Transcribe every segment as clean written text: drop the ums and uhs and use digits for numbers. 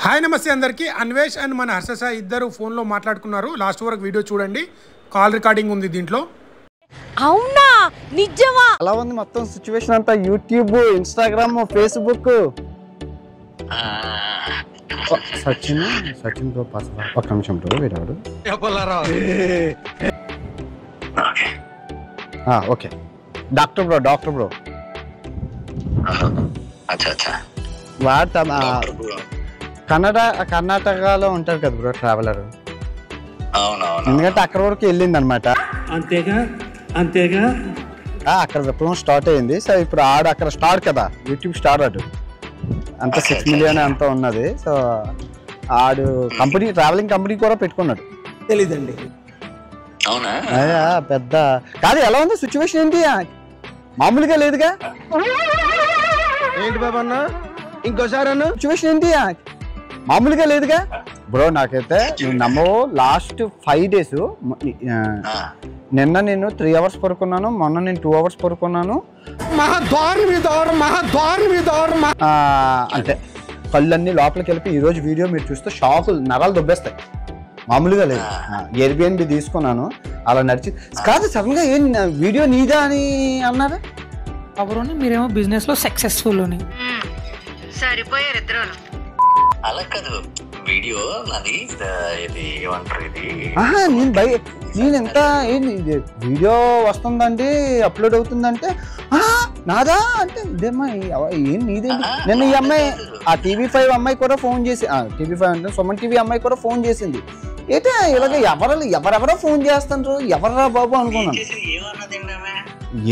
Hi నమస్తే అందరికీ. Anvesh and మన హర్ష ఇద్దరు ఫోన్లో మాట్లాడుకున్నారు. లాస్ట్ వరకు వీడియో చూడండి, కాల్ రికార్డింగ్ ఉంది దీంట్లో. అవునా నిజమా? అలా ఉంది మొత్తం సిచ్యువేషన్ అంతా. YouTube, Instagram, Facebook. Sachin bro ఒక నిమిషం బ్రో, వీడాడు. ఓకే డాక్టర్ బ్రో వాడు కర్ణాటకలో ఉంటారు కదా బ్రో, ట్రావెలర్. ఎందుకంటే అక్కడ వరకు వెళ్ళింది అనమాట. అంతేగా అక్కడ విప్లవం స్టార్ట్ అయింది. సో ఇప్పుడు అక్కడ స్టార్ట్ కదా, యూట్యూబ్ స్టార్ ఆడు అంత 6 million అంతా ఉన్నది. సో ఆడు కంపెనీ, ట్రావెలింగ్ కంపెనీ కూడా పెట్టుకున్నాడు. తెలీదండి. అయ్యా పెద్ద కాదు. ఎలా ఉంది సిచ్యువేషన్? ఏంటి మామూలుగా లేదుగా. ఏంటి బాబన్న ఇంకోసారి అన్న సిచ్యువేషన్ ఏంటి మామూలుగా లేదుగా బ్రో. నాకైతే నువ్వు నమ్మవు, లాస్ట్ 5 days నిన్న నేను 3 hours పడుకున్నాను, మొన్న నేను 2 hours పడుకున్నాను. అంటే కళ్ళన్నీ లోపలికి వెళ్ళి ఈరోజు వీడియో మీరు చూస్తే షాకులు, నరాలు దొబ్బేస్తాయి. మామూలుగా లేదు. ఎయిర్బిఎన్బి తీసుకున్నాను, అలా నడిచి కాదు. సడన్ గా ఏం వీడియో నీదా అని అన్నారు. ఎవరు మీరేమో బిజినెస్ లో సక్సెస్ఫుల్ అని సరిపోయారు ఇద్దరు. అలా కాదు, వీడియో నాది. ఇది ఏమంటారు, ఇది నేను ఎంత వీడియో వస్తుందండి, అప్లోడ్ అవుతుందంటే నాదా అంటే ఇదేమ్మా ఏం నీదేంటి. నేను ఈ అమ్మాయి, ఆ TV5 అమ్మాయి కూడా ఫోన్ చేసి, TV5 అంటే సుమన్ టీవీ అమ్మాయి కూడా ఫోన్ చేసింది. ఏంటో ఇలాగ ఎవరెవరో ఫోన్ చేస్తుంటారు, ఎవర్రా బాబు అనుకున్నాను.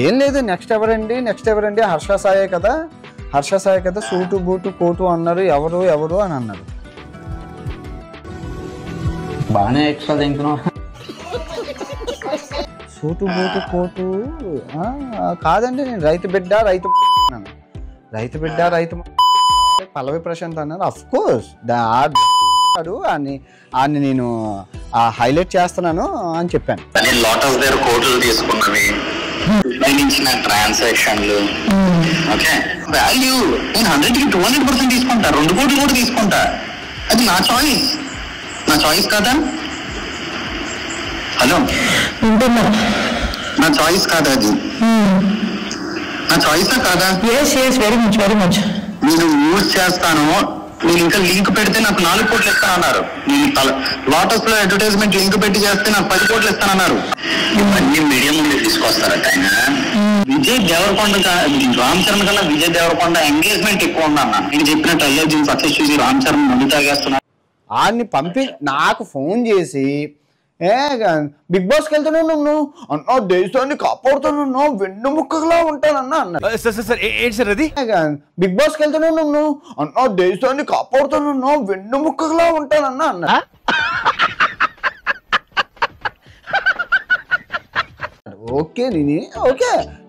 ఏం లేదు, నెక్స్ట్ ఎవరండి హర్ష సాయే కదా, సూటు బూటు కోటు అన్నారు. ఎవరు అని అన్నారు. బాగానే ఎక్స్ట్రా తింటున్నావు. సూటు బూటు కోటు కాదండి, నేను రైతు బిడ్డ పల్లవి ప్రశాంత్ అన్నారు. అఫ్ కోర్స్ అని నేను హైలైట్ చేస్తున్నాను అని చెప్పాను. లోటస్ దగ్గర కోట్లు తీసుకున్నవి, ట్రాన్సాక్షన్లు, ఓకే వాల్యూ నేను 100కి 200% తీసుకుంటా, 2 కోట్లు కూడా తీసుకుంటా. అది నా చాయిస్ కాదా? హలో, నా చాయిస్ కాదా? అది నా చాయిసా కాదా? Very much. నేను యూజ్ చేస్తాను. నేను ఇంకా లింక్ పెడితే నాకు 4 కోట్లు ఇస్తానన్నారు. నేను లోటస్ లో అడ్వర్టైజ్మెంట్ లింక్ పెట్టి చేస్తే నాకు 10 కోట్లు ఇస్తానన్నారు. ఇవన్నీ మీడియం నుండి తీసుకొస్తారట ఆయన. విజయ్ దేవరకొండ, రామ్ చరణ్ కన్నా విజయ్ దేవరకొండ ఎంగేజ్మెంట్ ఎక్కువ ఉందన్న. నేను చెప్పినట్టు అయ్యో సక్సెస్ చూసి రామ్ చరణ్ ముందు తాగేస్తున్నా. ఆయన్ని పంపి నాకు ఫోన్ చేసి, బిగ్ బాస్కి వెళ్తున్నావు నువ్వు అన్నా, దేశాన్ని కాపాడుతున్నావు, వెన్నుముక్కలా ఉంటానన్నా అన్నాడు. బిగ్ బాస్కి వెళ్తున్నావు నువ్వు అన్నా, దేశాన్ని కాపాడుతున్నావు, వెన్నుముక్కలా ఉంటానన్నా అన్నా. ఓకే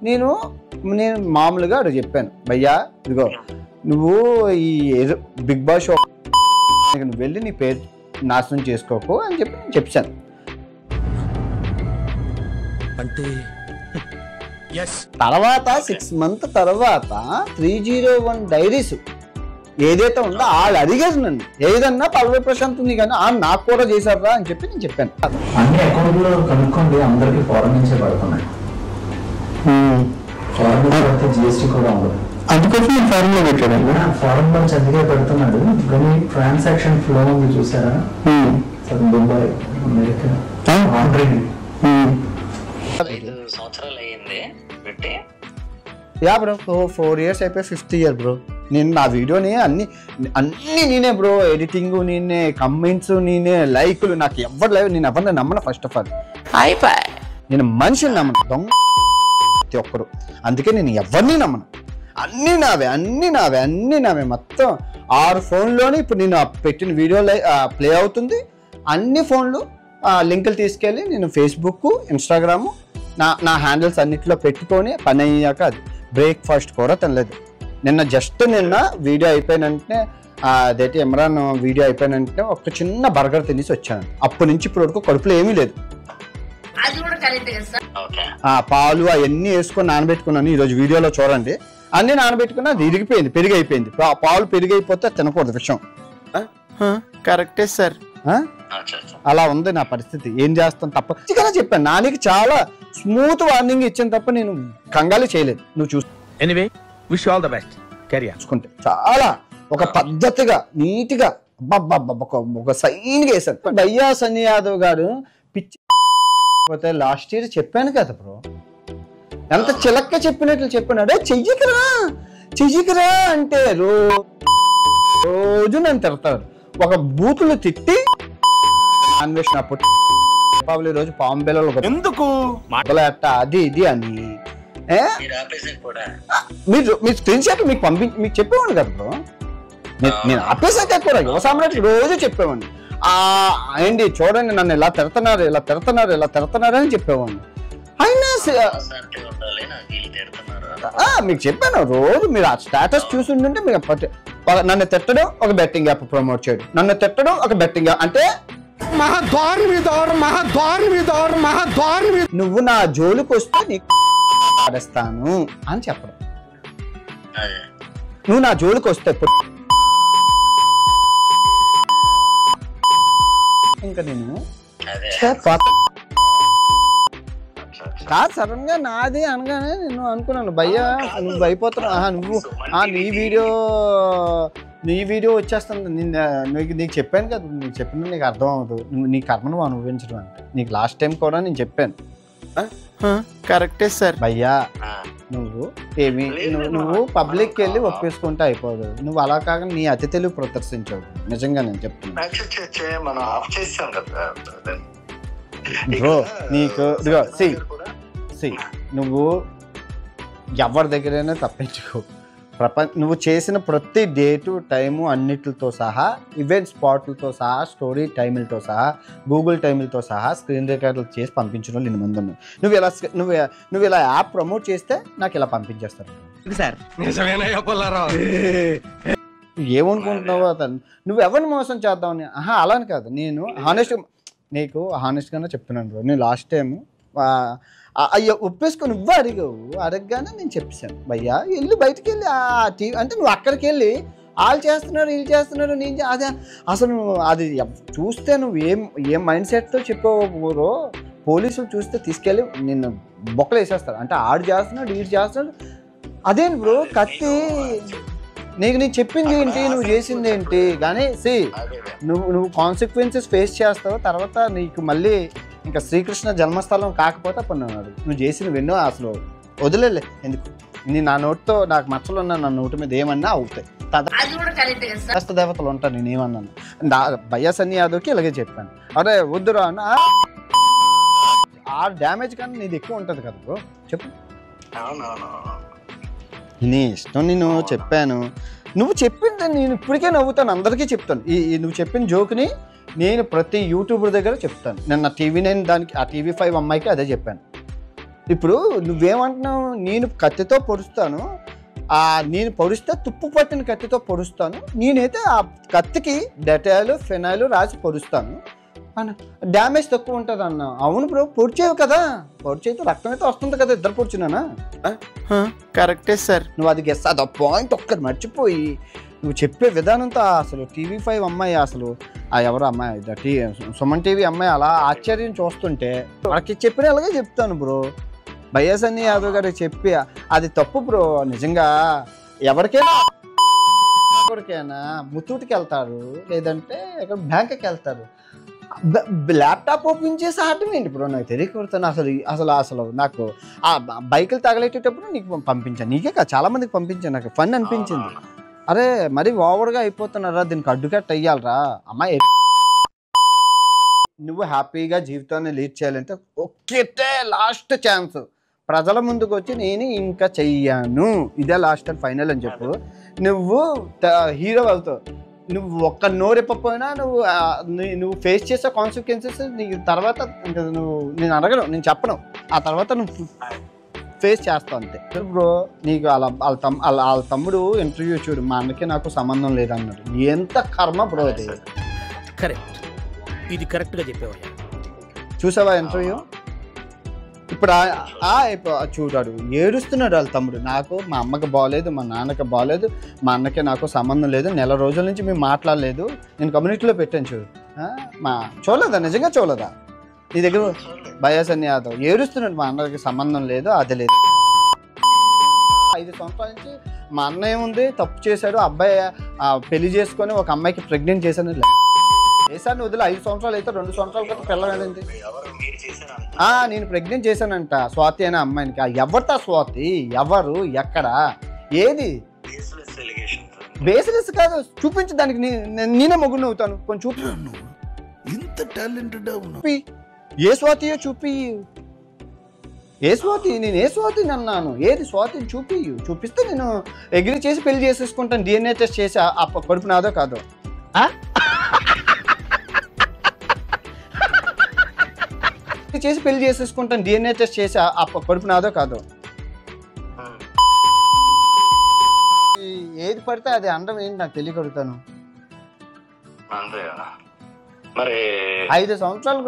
నేను మామూలుగా అడు చెప్పాను, భయ్యా ఇదిగో నువ్వు ఈ బిగ్ బాస్ షో నువ్వు వెళ్ళి నీ పేరు నాశనం చేసుకోకు అని చెప్పి నేను చెప్పాను. తర్వాత 6 months తర్వాత 301 డైరీస్ ఏదైతే ఉందో వాళ్ళు అడిగేసి నన్ను, ఏదన్నా పల్లవి ప్రశాంత్ ఉంది కానీ నాకు కూడా చేశారా అని చెప్పి నేను చెప్పాను. అన్ని అకౌంట్లో కనుక్కోండి, అందరికి ఫారెన్ నుంచే పడుతున్నాయి. ఫారెన్ GST కూడా ఉండదు. అందుకోసం నేను ఫారెన్ లో పెట్టాను. ఫారెన్ నుంచి అందుకే పెడుతున్నాడు. కానీ ట్రాన్సాక్షన్ ఫ్లో ఉంది చూసారా, దుబాయ్, అమెరికా, 5 సంవత్సరాలు అయ్యింది పెట్టి. యా బ్రో, 4 years అయిపోయి 5th year బ్రో. నేను నా వీడియోని అన్ని నేనే బ్రో, ఎడిటింగ్ నేనే, కమెంట్స్ నేనే, లైకులు నాకు ఎవరు లేవు. నేను ఎవరిని నమ్మను. ఫస్ట్ ఆఫ్ ఆల్ నేను మనిషిని నమ్మను, దొంగ ప్రతి ఒక్కరు. అందుకే నేను ఎవరిని నమ్మను. అన్నీ నావే మొత్తం 6 ఫోన్లోనే ఇప్పుడు నేను పెట్టిన వీడియో ప్లే అవుతుంది. అన్ని ఫోన్లు లింకులు తీసుకెళ్ళి నేను ఫేస్బుక్, ఇన్స్టాగ్రాము, నా హ్యాండిల్స్ అన్నిటిలో పెట్టుకొని పని అయ్యాక అది బ్రేక్ఫాస్ట్ కూడా తినలేదు. నిన్న వీడియో అయిపోయిన వెంటనే, అదైతే ఇమ్రాన్ వీడియో అయిపోయిన వెంటనే ఒక చిన్న బర్గర్ తినేసి వచ్చాను. అప్పటి నుంచి ఇప్పుడు వరకు కడుపులో ఏమీ లేదు. పాలు అవన్నీ వేసుకొని నానబెట్టుకున్నాను. ఈరోజు వీడియోలో చూడండి, అన్ని నానబెట్టుకున్నా అది ఇరిగిపోయింది, పెరిగి అయిపోయింది. పాలు పెరిగి అయిపోతే తినకూడదు విషయం. కరెక్టే సార్. అలా ఉంది నా పరిస్థితి. ఏం చేస్తాను తప్ప చికెన్ చెప్పాను. నానికి చాలా స్మూత్ వార్నింగ్ ఇచ్చాను తప్ప నేను కంగాలి చేయలేదు. నువ్వు anyway wish all the best. Career చూసుకుంటే చాలా ఒక పద్ధతిగా నీట్గా ఒక సైన్గా వేశాను. భయ్యా సన్నీ యాదవ్ గారు పిచ్చి పోతే లాస్ట్ ఇయర్ చెప్పాను కదా బ్రో, ఎంత చిలక్క చెప్పినట్లు చెప్పినాడే. చెయ్యకరా అంటే రోజు నన్ను తిడతారు. ఒక బూతులు తిట్టి అన్వేషణ దీపావళి రోజు పాము పిల్లలు ఎందుకు మొదలెట్ట అది ఇది అని మీరు మీ స్క్రీన్ షాట్ మీకు చెప్పేవాడిని కదా బ్రో. నేను ఆపేసాక కూడా యువ సామ్రాట్ రోజు చెప్పేవాడిని. ఏంటి చూడండి నన్ను ఇలా తిడుతున్నారు అని చెప్పేవాడిని. అయినా మీకు చెప్పాను రోజు మీరు ఆ స్టేటస్ చూస్తుంటే మీకు నన్ను తిట్టడం ఒక బెట్టింగ్ యాప్ ప్రమోట్ చేయడం, నన్ను తిట్టడం ఒక బెట్టింగ్ యాప్ అంటే నువ్వు నా జోలికి వస్తే నీకు ఆడేస్తాను అని చెప్పడం. నువ్వు నా జోలికి వస్తే ఇంకా నేను కాదు సడన్ గా నాది అనగానే నేను అనుకున్నాను భయ్యా నువ్వు అయిపోతున్నావు, నువ్వు నీ వీడియో వచ్చేస్తుంది. నీకు చెప్పాను కదా, నీకు చెప్పిన నీకు అర్థం అవ్వదు. నీ కర్మను అనుభవించడం అంటే నీకు లాస్ట్ టైం కూడా నేను చెప్పాను. కరెక్టే సార్. భయ్యా నువ్వు పబ్లిక్కి వెళ్ళి ఒప్పేసుకుంటే అయిపోదు. నువ్వు అలా కాక నీ అతి తెలివి ప్రదర్శించవు. నిజంగా నేను చెప్తున్నా బ్రో. నీకు నువ్వు ఎవరి దగ్గరైనా తప్పించుకో. నువ్వు చేసిన ప్రతి డేటు టైము అన్నిటితో సహా, ఈవెంట్ స్పాట్లతో సహా, స్టోరీ టైములతో సహా, గూగుల్ టైములతో సహా స్క్రీన్ రికార్డులు చేసి పంపించడం 2 మంది ఉన్నాయి. నువ్వు ఇలా యాప్ ప్రమోట్ చేస్తే నాకు ఇలా పంపించేస్తారు సార్. ఏమనుకుంటున్నావు అతను నువ్వు ఎవరిని మోసం చేద్దామని? అలాని కాదు, నేను నీకు హానెస్ట్గానే చెప్తున్నాను బ్రో. నేను లాస్ట్ టైము అయ్యో ఒప్పేసుకొని నువ్వు అడగగానే నేను చెప్పేశాను భయ్యా వెళ్ళి బయటికి వెళ్ళి ఆ టీవీ అంటే నువ్వు అక్కడికి వెళ్ళి వాళ్ళు చేస్తున్నారు వీళ్ళు చేస్తున్నారు నేను అదే అసలు అది చూస్తే నువ్వు ఏం మైండ్ సెట్తో చెప్పావు. పోలీసులు చూస్తే తీసుకెళ్ళి నిన్ను బొక్కలు వేసేస్తారు. అంటే ఆడు చేస్తున్నాడు వీడు చేస్తున్నాడు అదేంటి బ్రో కత్తి. నేను చెప్పింది ఏంటి, నువ్వు చేసింది ఏంటి, కానీ నువ్వు కాన్సిక్వెన్సెస్ ఫేస్ చేస్తావు. తర్వాత నీకు మళ్ళీ ఇంకా శ్రీకృష్ణ జన్మస్థలం కాకపోతే అప్పుడు అన్నాడు నువ్వు చేసినవి ఎన్నో అసలు వదిలేలే. ఎందుకు నా నోటితో నాకు మచ్చలు ఉన్న నా నోటి మీద ఏమన్నా అవుతాయి. దేవతలు ఉంటాను నేను ఏమన్నాను. భయ్యా సన్నీ యాదవ్కి ఇలాగే చెప్పాను. అరే వద్దురా అన్న ఆ డ్యామేజ్ కానీ నీది ఎక్కువ ఉంటుంది కదా బ్రో. చెప్పు నీ ఇష్టం. నేను చెప్పాను, నువ్వు చెప్పింది నేను ఇప్పటికే నవ్వుతాను, అందరికీ చెప్తాను. నువ్వు చెప్పిన జోక్ని నేను ప్రతి యూట్యూబర్ దగ్గర చెప్తాను. నేను నా TV9 దానికి ఆ TV5 అమ్మాయికి అదే చెప్పాను. ఇప్పుడు నువ్వేమంటున్నావు, నేను కత్తితో పొడుస్తాను, నేను పొడిస్తే తుప్పు పట్టిన కత్తితో పొడుస్తాను, నేనైతే ఆ కత్తికి డెటాయిల్ ఫెనాయిల్ రాసి పొడుస్తాను అన్న. డ్యామేజ్ తక్కువ ఉంటుంది అన్న. అవును బ్రో పొడిచేవి కదా, పొడిచేస్తే రక్తం అయితే వస్తుంది కదా, ఇద్దరు పొడిచినానా? కరెక్టే సార్. నువ్వు అది గెస్ అది పాయింట్ ఒక్కటి మర్చిపోయి నువ్వు చెప్పే విధానంతో అసలు TV5 అమ్మాయి అసలు ఎవరు అమ్మాయి సుమన్ టీవీ అమ్మాయి అలా ఆశ్చర్యం చూస్తుంటే వాళ్ళకి చెప్పిన అలాగే చెప్తాను బ్రో. భయ్యా సన్నీ యాదవ్ గారికి చెప్పి అది తప్పు బ్రో. నిజంగా ఎవరికైనా ముత్తూటికి వెళ్తారు, లేదంటే బ్యాంక్కి వెళ్తారు, ల్యాప్టాప్ ఓపెన్ చేసి ఆడటం ఏంటి బ్రో నాకు తెలియకూడతాను. అసలు నాకు ఆ బైకులు తగలేటప్పుడు నీకు పంపించాను, నీకే కాదు చాలా మందికి పంపించాను. నాకు ఫన్ అనిపించింది. అరే మరి ఓవర్గా అయిపోతున్నారా, దీనికి అడ్డుకట్ట అయ్యాలరా అమ్మాయి. నువ్వు హ్యాపీగా జీవితాన్ని లీడ్ చేయాలంటే ఒక్కటే లాస్ట్ ఛాన్స్, ప్రజల ముందుకు వచ్చి నేను ఇంకా చెయ్యాను, ఇదే లాస్ట్ అండ్ ఫైనల్ అని చెప్పు. నువ్వు హీరో అవుతావు. నువ్వు ఒక్క నోరెప్పపోయినా నువ్వు ఫేస్ చేసే కాన్సిక్వెన్సెస్ నీకు తర్వాత ఇంకా నేను అడగను, నేను చెప్పను, ఆ తర్వాత నువ్వు ఫేస్ చేస్తావు అంతే బ్రో. నీకు వాళ్ళ తమ్ముడు ఇంటర్వ్యూ చూడు, మా అన్నకి నాకు సంబంధం లేదన్నాడు. ఎంత కర్మ బ్రో అది. కరెక్ట్, ఇది కరెక్ట్గా చెప్పేవా. చూసావా ఇంటర్వ్యూ? ఇప్పుడు చూడాడు ఏడుస్తున్నాడు వాళ్ళ తమ్ముడు. నాకు మా అమ్మకి బాగోలేదు, మా నాన్నకి బాగోలేదు, మా అన్నకి నాకు సంబంధం లేదు, నెల రోజుల నుంచి మేము మాట్లాడలేదు, నేను కమ్యూనిటీలో పెట్టాను చూడు. చూడలేదా? నిజంగా చూడలేదా? నీ దగ్గర బయాసన్ యాదవ్ ఏడుస్తున్నాడు, మా అన్నకి సంబంధం లేదు, అది లేదు. 5 సంవత్సరాల నుంచి మా అన్న ఏముంది తప్పు చేశాడు, అబ్బాయి పెళ్లి చేసుకొని ఒక అమ్మాయికి ప్రెగ్నెంట్ చేశాను. చేశాను వదిలే 5 సంవత్సరాలు అయితే 2 సంవత్సరాల క్రితం పిల్లలేదండి. నేను ప్రెగ్నెంట్ చేశానంట స్వాతి అనే అమ్మాయికి. ఎవరితో స్వాతి? ఎవరు? ఎక్కడ? ఏది? బేస్లెస్ కాదు, చూపించు దానికి. నేనే మొగ్గుని అవుతాను. కొంచెం చూపి. ఇంత టాలెంటెడ్ ఏ స్వాతియో చూపి. ఏ స్వాతి? నేను ఏ స్వాతిని అన్నాను? ఏది స్వాతిని చూపిస్తే నేను అగ్రీ చేసి పెళ్లి చేసేసుకుంటాను. DNA టెస్ట్ చేసి ఆ కడుపు నాదో కాదో. చేసి పెళ్లి చేసేసుకుంటాను. DNA టెస్ట్ చేసి ఆ కడుపు నాదో కాదో. ఏది పడితే అది అండం ఏంటి నాకు తెలియగలుగుతాను. 5 సంవత్సరాలు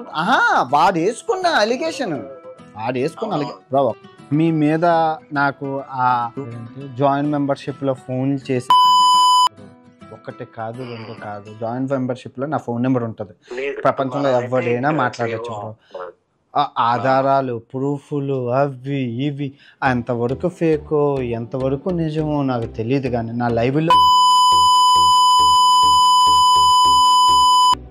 వాడు వేసుకున్న అలిగేషన్. మీ మీద నాకు ఆ జాయిన్ మెంబర్షిప్లో ఫోన్ చేసి, ఒక్కటే కాదు 2 కాదు, జాయిన్ మెంబర్షిప్లో నా ఫోన్ నెంబర్ ఉంటుంది. ప్రపంచంలో ఎవరైనా మాట్లాడచ్చు. ఆధారాలు, ప్రూఫ్లు, అవి ఇవి ఎంతవరకు ఫేకో ఎంతవరకు నిజమో నాకు తెలియదు. కానీ నా లైవ్లో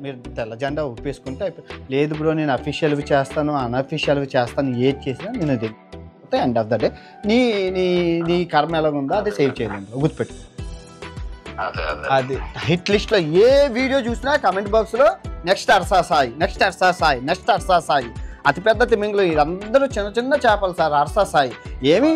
మీరు తెల్ల జెండా ఒప్పేసుకుంటే లేదు బ్రో, నేను అఫీషియల్వి చేస్తాను, అన్అఫీషియల్వి చేస్తాను, ఏది చేసినా నేను అది ఎండ్ ఆఫ్ ద డే నీ కర్మ ఎలాగుందో అది సేవ్ చేయలేదు. గుర్తుపెట్టు. అది హిట్ లిస్ట్లో ఏ వీడియో చూసినా కమెంట్ బాక్స్లో నెక్స్ట్ అర్సా సాయి అతిపెద్ద తిమింగులు, వీళ్ళందరూ చిన్న చిన్న చేపలు సార్. అర్సా సాయి ఏమి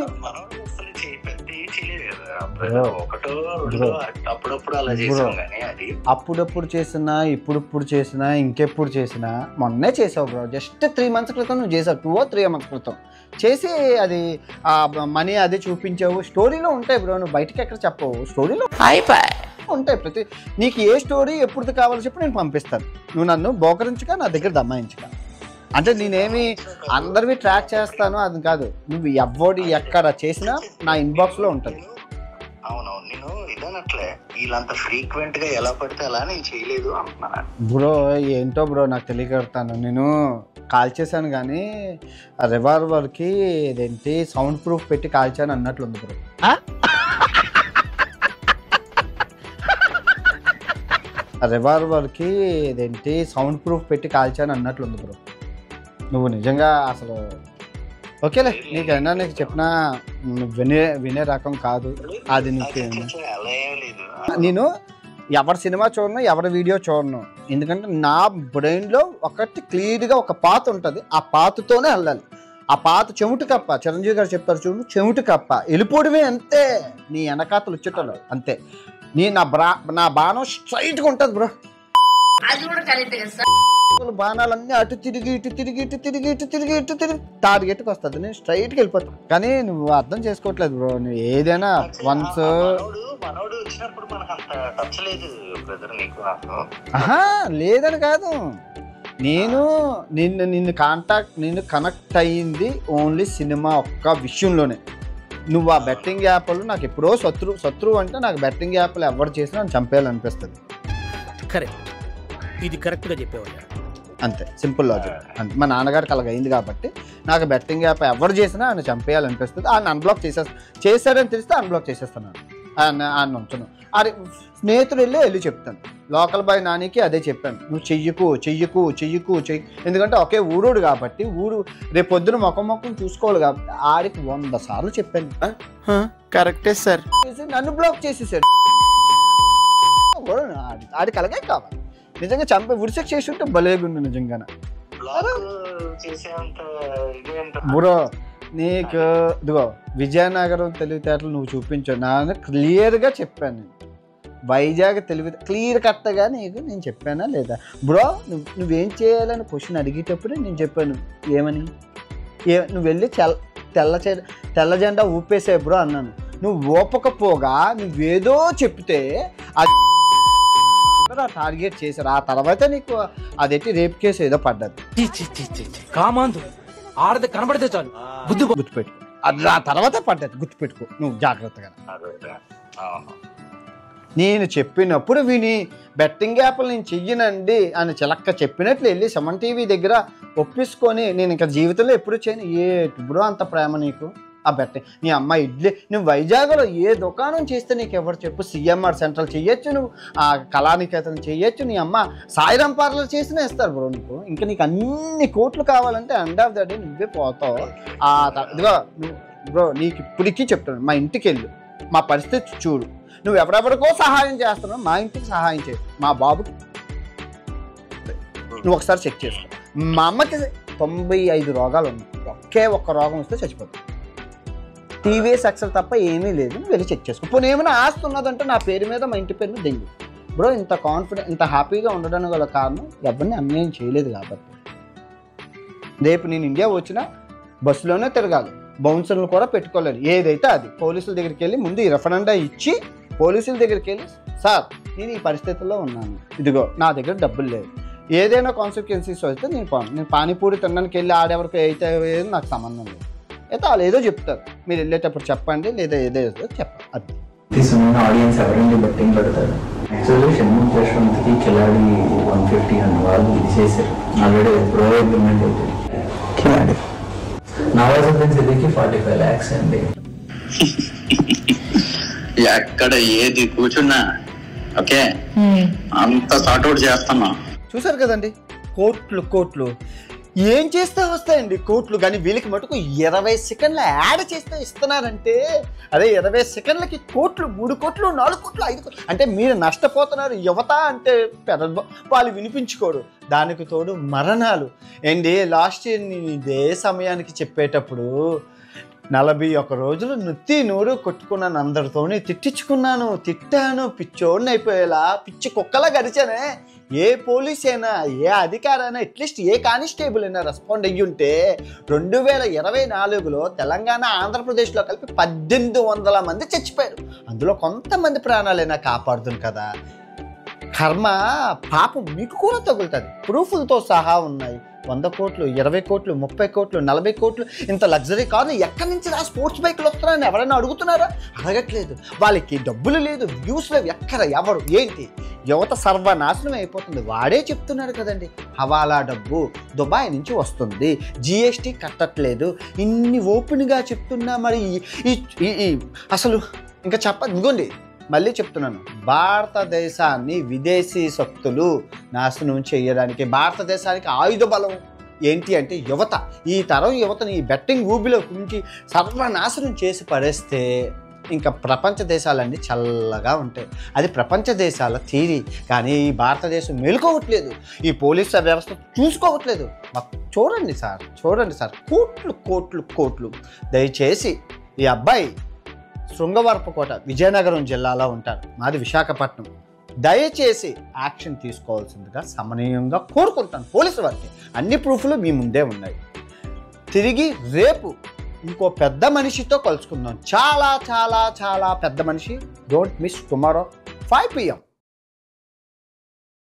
అప్పుడప్పుడు చేసినా, ఇప్పుడు చేసినా, ఇంకెప్పుడు చేసినా. మొన్నే చేసావు బ్రో, జస్ట్ 3 మంత్స్ క్రితం నువ్వు చేసావు. 2 or 3 months క్రితం చేసి అది మనీ అది చూపించావు. స్టోరీలో ఉంటాయి బ్రో, నువ్వు బయటకి ఎక్కడ చెప్పవు. స్టోరీలో ఉంటాయి. ప్రతి నీకు ఏ స్టోరీ ఎప్పుడు కావాలో చెప్పి నేను పంపిస్తాను. నువ్వు నన్ను బోకరించక నా దగ్గర దమ్మాయించక. అంటే నేనేమి అందరివి ట్రాక్ చేస్తాను అది కాదు. నువ్వు ఎవడు ఎక్కడ చేసినా నా ఇన్బాక్స్లో ఉంటుంది. అవునవును, నేను ఇదనట్లే వీళ్ళంత ఫ్రీక్వెంట్ గా ఎలా పడితే అలా నేను చేయలేదు అంటున్నాను బ్రో. ఏంటో బ్రో నాకు తెలియకడతాను. నేను కాల్ చేశాను కానీ రివాల్వర్కి ఇదేంటి సౌండ్ ప్రూఫ్ పెట్టి కాల్చాను అన్నట్లుంది బ్రో. రివాల్వర్కి ఇదేంటి సౌండ్ ప్రూఫ్ పెట్టి కాల్చాను అన్నట్లుంది బ్రో. నువ్వు నిజంగా అసలు ఓకేలే, నీకైనా నీకు చెప్పినా వినే రకం కాదు అది. నేను ఎవరి సినిమా చూడను, ఎవరి వీడియో చూడను. ఎందుకంటే నా బ్రెయిన్లో ఒకటి క్లియర్గా ఒక పాత ఉంటుంది. ఆ పాతతోనే వెళ్ళాలి. ఆ పాత చెవిటి కప్ప, చిరంజీవి గారు చెప్తారు చూడు, చెవిటి కప్ప వెళ్ళిపోవడమే అంతే. నీ వెనకాతలు వచ్చేటోళ్ళు అంతే. నా బాణం స్ట్రైట్గా ఉంటుంది బ్రో. బాణాలన్నీ అటు తిరిగి ఇటు తిరిగి ఇటు తిరిగి ఇటు తిరిగి ఇటు తిరిగి టార్గెట్కి వస్తుంది. నేను స్ట్రైట్కి వెళ్ళిపోతాను. కానీ నువ్వు అర్థం చేసుకోవట్లేదు బ్రో. నువ్వు ఏదైనా వన్స్ లేదని కాదు. నిన్ను కనెక్ట్ అయ్యింది ఓన్లీ సినిమా ఒక్క విషయంలోనే. నువ్వు ఆ బెట్టింగ్ యాప్లు నాకు ఎప్పుడో శత్రువు అంటే నాకు బెట్టింగ్ యాప్లు ఎవరు చేసినా నన్ను చంపేయాలనిపిస్తుంది. కరెక్ట్, ఇది కరెక్ట్గా చెప్పేవాళ్ళు. అంతే, సింపుల్ లాజిక్. అంతే. మా నాన్నగారికి అలాగ అయింది కాబట్టి నాకు బెట్టింగ్ యాప్ ఎవరు చేసినా ఆయన చంపేయాలనిపిస్తుంది. ఆయన అన్బ్లాక్ చేశారని తెలిస్తే అన్బ్లాక్ చేసేస్తాను. ఆయన ఉంచను. అది స్నేహితుడు వెళ్ళి చెప్తాను. లోకల్ బాయ్ నానికి అదే చెప్పాను, నువ్వు చెయ్యకు. ఎందుకంటే ఒకే ఊరోడు కాబట్టి రేపు పొద్దున ముఖం చూసుకోవాలి కాబట్టి ఆడికి 100 సార్లు చెప్పాను. కరెక్టే సార్. నన్ను బ్లాక్ చేసేసాడు. ఆడికి అలాగే కావాలి. నిజంగా ఉరిసెక్ చేసి ఉంటే భలేగుండు నిజంగా బ్రో. నీకు ఇదిగో విజయనగరం తెలివితేటలు నువ్వు చూపించావు. నాన్న క్లియర్గా చెప్పాను. నేను వైజాగ్ క్లియర్ కట్టగా నేను చెప్పానా లేదా బ్రో? నువ్వేం చేయాలని క్వశ్చన్ అడిగేటప్పుడే నేను చెప్పాను. ఏమని? నువ్వు వెళ్ళి తెల్ల జెండా ఊపేసే బ్రో అన్నాను. నువ్వు ఊపకపోగా నువ్వేదో చెప్తే అది టార్గెట్ చేశారు. ఆ తర్వాత నీకు అదేంటి రేప్ కేసు ఏదో పడ్డది. కామాంధు ఆడది కనబడితే చాలు బుద్ధి గుర్తుపెట్టుకో, అది ఆ తర్వాత పడ్డది గుర్తుపెట్టుకో నువ్వు జాగ్రత్తగా. నేను చెప్పినప్పుడు విని బెట్టింగ్ యాప్లు నేను చెయ్యనండి అని చిలక్క చెప్పినట్లు వెళ్ళి సుమన్ టీవీ దగ్గర ఒప్పించుకొని నేను ఇంకా జీవితంలో ఎప్పుడు చేయను. బ్రో అంత ప్రేమ నీకు ఆ బెట్టింగ్? నీ అమ్మ ఇడ్లీ నువ్వు వైజాగ్లో ఏ దుకాణం చేస్తే నీకు ఎవరు చెప్పు? సిఎంఆర్ సెంట్రల్ చెయ్యొచ్చు, నువ్వు ఆ కళానికేతనం చెయ్యొచ్చు, నీ అమ్మ సాయిరాం పార్లర్ చేసినా ఇస్తారు బ్రో నీకు. ఇంకా నీకు అన్ని కోట్లు కావాలంటే ఎండ్ ఆఫ్ ద డే నువ్వే పోతావు. ఇదిగో బ్రో నీకు ఇప్పటికీ చెప్తాను, మా ఇంటికి వెళ్ళు, మా పరిస్థితి చూడు. నువ్వు ఎవరెవరికో సహాయం చేస్తున్నావు, మా ఇంటికి సహాయం చేయి. మా బాబుకి నువ్వు ఒకసారి చెక్ చేసుకో. మా అమ్మకి 95 రోగాలు ఉన్నాయి, ఒక్క రోగం వస్తే చచ్చిపోతావు. టీవీఎస్ ఎక్సెల్ తప్ప ఏమీ లేదు, నువ్వు వెళ్ళి చెక్ చేసుకో. ఇప్పుడు ఏమైనా ఆస్తి ఉన్నదంటే నా పేరు మీద మా ఇంటి పేరు మీద దెంగు. బ్రో ఇంత కాన్ఫిడెంట్ ఇంత హ్యాపీగా ఉండడానికి గల కారణం ఎవరిని అన్యాయం చేయలేదు కాబట్టి. రేపు నేను ఇండియా వచ్చినా బస్సులోనే తిరగాలి, బౌన్సర్లు కూడా పెట్టుకోలేదు. ఏదైతే అది పోలీసుల దగ్గరికి వెళ్ళి ముందు ఈ రెఫరెండా ఇచ్చి పోలీసుల దగ్గరికి వెళ్ళి సార్ నేను ఈ పరిస్థితుల్లో ఉన్నాను, ఇదిగో నా దగ్గర డబ్బులు లేవు, ఏదైనా కాన్సిక్వెన్సీస్ వస్తే నేను పానీపూరి తినడానికి వెళ్ళి ఆడేవరకు అయితే నాకు సంబంధం లేదు. అయితే వాళ్ళు ఏదో చెప్తారు, మీరు వెళ్ళేటప్పుడు చెప్పండి లేదా ఏదో చెప్పండి. అది తీసుకున్న ఆడియన్స్ ఎవరండి బెట్టింగ్ పెడతారు? యాక్చువల్లీ షణ్ముఖ్ యశ్వంత్కి కిలాడి 150 అని వాళ్ళు ఇది చేశారు ఆల్రెడీ, ప్రో అగ్రిమెంట్ అయితే కిలాడి. నవాజుద్దీన్ సిద్దికి 45 lakhs అండి. ఎక్కడ ఏది కూర్చున్నా ఓకే అంత సార్ట్అవుట్ చేస్తున్నా. చూసారు కదండి, కోట్లు ఏం చేస్తే వస్తాయండి కోట్లు, కానీ వీళ్ళకి మటుకు 20 సెకండ్ల యాడ్ చేస్తే ఇస్తున్నారంటే అదే 20 సెకండ్లకి కోట్లు, 3 కోట్లు 4 కోట్లు 5 కోట్లు అంటే మీరు నష్టపోతున్నారు. యువత అంటే వాళ్ళు వినిపించుకోరు, దానికి తోడు మరణాలు. ఏంటి లాస్ట్ ఇయర్ నేను ఇదే సమయానికి చెప్పేటప్పుడు 41 రోజులు నుత్తి నూరు కొట్టుకున్నాను, అందరితోని తిట్టాను, పిచ్చోడిని అయిపోయేలా పిచ్చి కుక్కలా గడిచానే. ఏ పోలీస్ అయినా ఏ అధికారైనా అట్లీస్ట్ ఏ కానిస్టేబుల్ అయినా రెస్పాండ్ అయ్యి ఉంటే 2024లో తెలంగాణ ఆంధ్రప్రదేశ్లో కలిపి 1800 మంది చచ్చిపోయారు. అందులో కొంతమంది ప్రాణాలైనా కాపాడుతుంది కదా. కర్మ పాపం మీకు కూడా తగులుతుంది. ప్రూఫ్లతో సహా ఉన్నాయి. 100 కోట్లు 20 కోట్లు 30 కోట్లు 40 కోట్లు ఇంత లగ్జరీ కార్లు ఎక్కడి నుంచి ఆ స్పోర్ట్స్ బైక్లు వస్తున్నారని ఎవరైనా అడుగుతున్నారా? అడగట్లేదు. వాళ్ళకి డబ్బులు లేదు, వ్యూస్ లేవు, ఎక్కడ ఎవరు ఏంటి యువత సర్వనాశనం అయిపోతుంది. వాడే చెప్తున్నాడు కదండి, హవాలా డబ్బు దుబాయ్ నుంచి వస్తుంది, జిఎస్టీ కట్టట్లేదు, ఇన్ని ఓపెన్గా చెప్తున్నా మరి అసలు ఇంకా ఇదిగోండి మళ్ళీ చెప్తున్నాను, భారతదేశాన్ని విదేశీ శక్తులు నాశనం చేయడానికి భారతదేశానికి ఆయుధ బలం ఏంటి అంటే యువత. ఈ తరం యువతని ఈ బెట్టింగ్ ఊబిలో కుంచి సర్వనాశనం చేసి పడేస్తే ఇంకా ప్రపంచ దేశాలన్నీ చల్లగా ఉంటాయి. అది ప్రపంచ దేశాల థీరీ. కానీ ఈ భారతదేశం మేలుకోవట్లేదు, ఈ పోలీసు వ్యవస్థ చూసుకోవట్లేదు. చూడండి సార్ కోట్లు. దయచేసి ఈ అబ్బాయి శృంగవరపుకోట విజయనగరం జిల్లాలో ఉంటారు, మాది విశాఖపట్నం. దయచేసి యాక్షన్ తీసుకోవాల్సిందిగా సమనీయంగా కోరుకుంటాను పోలీసు వారికి. అన్ని ప్రూఫ్లు మీ ముందే ఉన్నాయి. తిరిగి రేపు ఇంకో పెద్ద మనిషితో కలుసుకుందాం, చాలా చాలా చాలా పెద్ద మనిషి. Don't miss tomorrow 5 PM.